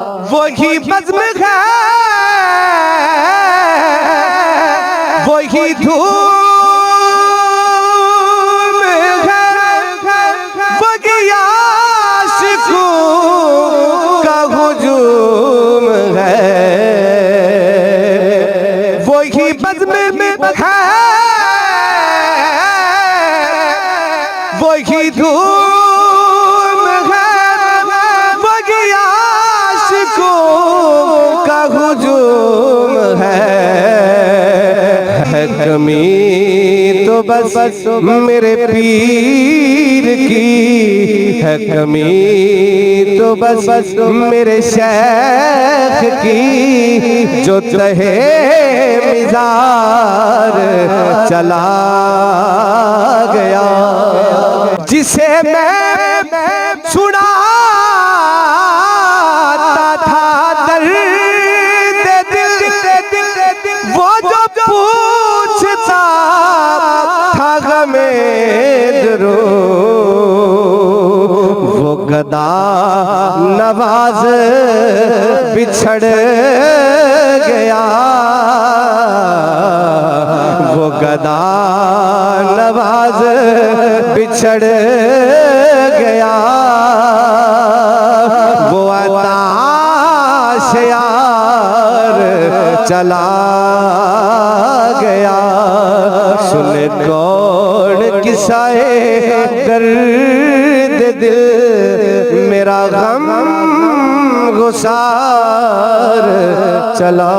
वही बज़्म है, वही धूम है, वही आशिकों का हुजूम है। वही बज़्म है, वही धूम है, वही आशिकों का हुजूम है। कमी तो बस मेरे पीर की है, कमी तो बस मेरे शेख की, जो तहे मिज़ार चला गया, जिसे मैं छुड़ाता था दर्द दिल, वो जो पूछता था गमे दिलो, वो गदा नवाज बिछड़ गया, वो गदा नवाज बिछड़ गया, वो अताश यार चला गया। सुन कौन किस्साए दर्द दिल, मेरा गम गुसार चला।